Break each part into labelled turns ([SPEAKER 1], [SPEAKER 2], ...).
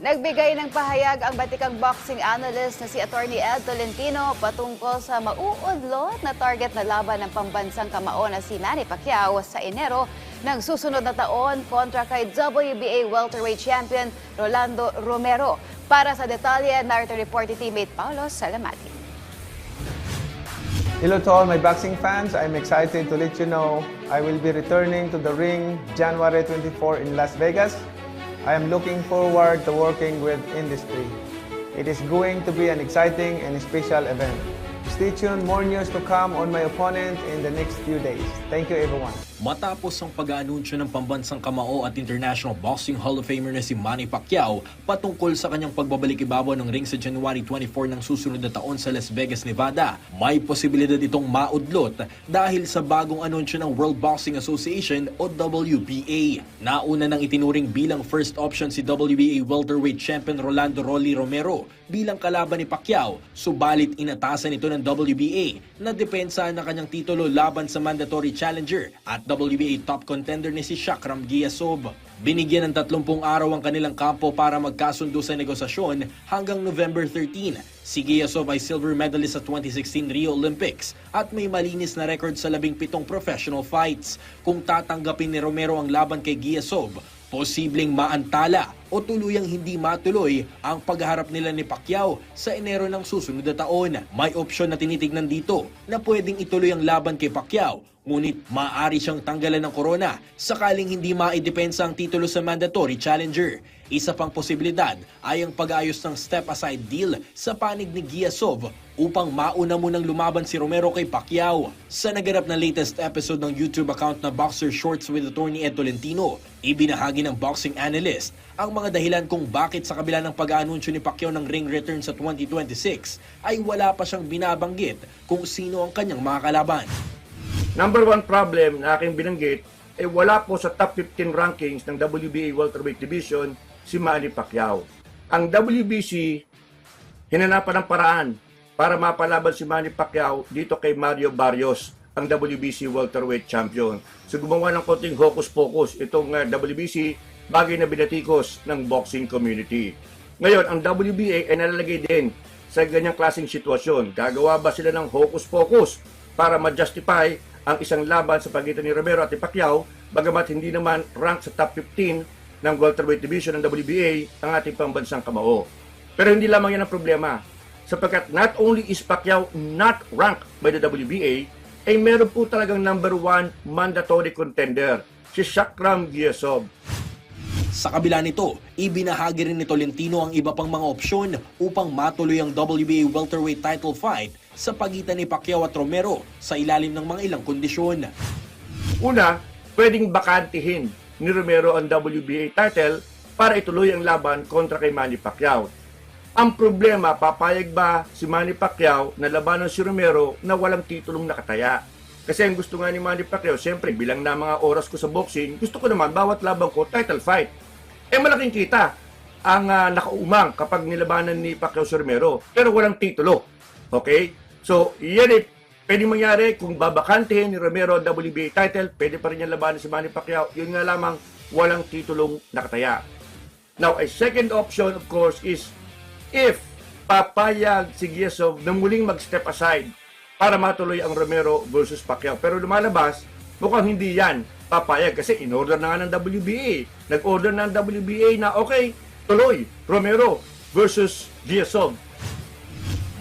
[SPEAKER 1] Nagbigay ng pahayag ang batikang boxing analyst na si Attorney Ed Tolentino patungkol sa mauudlot na target na laban ng pambansang kamao na si Manny Pacquiao sa Enero ng susunod na taon kontra kay WBA welterweight champion Rolando Romero. Para sa detalye, narito report ni teammate Paulo Salamati.
[SPEAKER 2] Hello to all my boxing fans. I'm excited to let you know I will be returning to the ring January 24 in Las Vegas. I am looking forward to working with industry. It is going to be an exciting and special event. Stay tuned, more news to come on my opponent in the next few days. Thank you everyone.
[SPEAKER 3] Matapos ang pag-aanunsyo ng pambansang kamao at International Boxing Hall of Famer na si Manny Pacquiao patungkol sa kanyang pagbabalik ibabaw ng ring sa January 24 ng susunod na taon sa Las Vegas, Nevada, may posibilidad itong maudlot dahil sa bagong anunsyo ng World Boxing Association o WBA. Nauna nang itinuring bilang first option si WBA welterweight champion Rolando "Rolly" Romero bilang kalaban ni Pacquiao, subalit inatasan ito ng WBA na depensa ng kanyang titulo laban sa mandatory challenger at WBA top contender ni si Shakram Giasov. Binigyan ng 30 araw ang kanilang kampo para magkasundo sa negosasyon hanggang November 13. Si Giasov ay silver medalist sa 2016 Rio Olympics at may malinis na record sa 17 professional fights. Kung tatanggapin ni Romero ang laban kay Giasov, posibleng maantala o tuluyang hindi matuloy ang pagharap nila ni Pacquiao sa Enero ng susunod na taon. May opsyon na tinitignan dito na pwedeng ituloy ang laban kay Pacquiao, ngunit maaari siyang tanggalan ng korona sakaling hindi maidepensa ang titulo sa mandatory challenger. Isa pang posibilidad ay ang pag-aayos ng step-aside deal sa panig ni Giasov upang mauna munang lumaban si Romero kay Pacquiao. Sa naganap na latest episode ng YouTube account na Boxer Shorts with Attorney Ed Tolentino, ibinahagi ng boxing analyst ang mga dahilan kung bakit sa kabila ng pag-aanunsyo ni Pacquiao ng ring return sa 2026 ay wala pa siyang binabanggit kung sino ang kanyang mga kalaban.
[SPEAKER 4] Number one problem na aking binanggit ay wala po sa top 15 rankings ng WBA welterweight division si Manny Pacquiao. Ang WBC hinanapan ng paraan para mapalaban si Manny Pacquiao dito kay Mario Barrios, ang WBC welterweight champion. So gumawa ng konting hocus-pocus itong WBC, bagay na binatikos ng boxing community. Ngayon, ang WBA ay nalalagay din sa ganyang klaseng sitwasyon. Gagawa ba sila ng hocus-pocus para ma-justify ang isang laban sa pagitan ni Romero at ni Pacquiao, bagamat hindi naman rank sa top 15 ng welterweight division ng WBA ang ating pambansang kamao. Pero hindi lamang yan ang problema, sapagkat not only is Pacquiao not ranked by the WBA, ay meron po talagang number one mandatory contender, si Shakram Giasov.
[SPEAKER 3] Sa kabila nito, ibinahagi rin ni Tolentino ang iba pang mga opsyon upang matuloy ang WBA welterweight title fight sa pagitan ni Pacquiao at Romero sa ilalim ng mga ilang kondisyon.
[SPEAKER 4] Una, pwedeng bakantihin ni Romero ang WBA title para ituloy ang laban kontra kay Manny Pacquiao. Ang problema, papayag ba si Manny Pacquiao na labanan si Romero na walang titulong nakataya? Kasi ang gusto nga ni Manny Pacquiao, siyempre bilang na mga oras ko sa boxing, gusto ko naman bawat laban ko title fight. Malaking kita ang nakaumang kapag nilabanan ni Pacquiao si Romero, pero walang titulo. Okay? So, yan pwedeng mangyari kung babakantihin ni Romero ang WBA title, pwede pa rin yung labanan si Manny Pacquiao, yun nga lamang walang titulong nakataya. Now, a second option of course is if papayag si Giasov na muling mag-step aside para matuloy ang Romero versus Pacquiao. Pero lumalabas, mukhang hindi yan papayag kasi in-order na nga ng WBA. Nag-order na ng WBA na okay, tuloy Romero versus Giasov.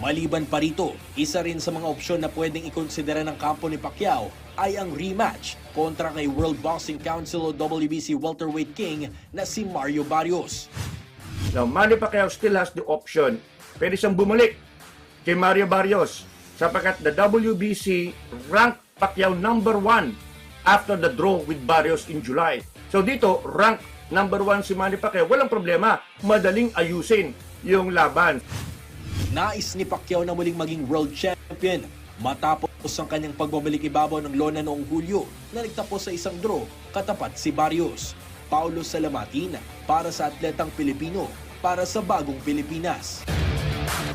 [SPEAKER 3] Maliban pa rito, isa rin sa mga opsyon na pwedeng ikonsidera ng kampo ni Pacquiao ay ang rematch kontra kay World Boxing Council o WBC welterweight king na si Mario Barrios.
[SPEAKER 4] Now, Manny Pacquiao still has the option. Pwede siyang bumalik kay Mario Barrios sapagkat the WBC ranked Pacquiao number 1 after the draw with Barrios in July. So dito, rank number 1 si Manny Pacquiao. Walang problema, madaling ayusin yung laban.
[SPEAKER 3] Nais ni Pacquiao na muling maging world champion matapos ang kanyang pagbabalik ibabaw ng lona noong Hulyo na nagtapos sa isang draw katapat si Barrios. Paulo Salamatin para sa Atletang Pilipino para sa Bagong Pilipinas.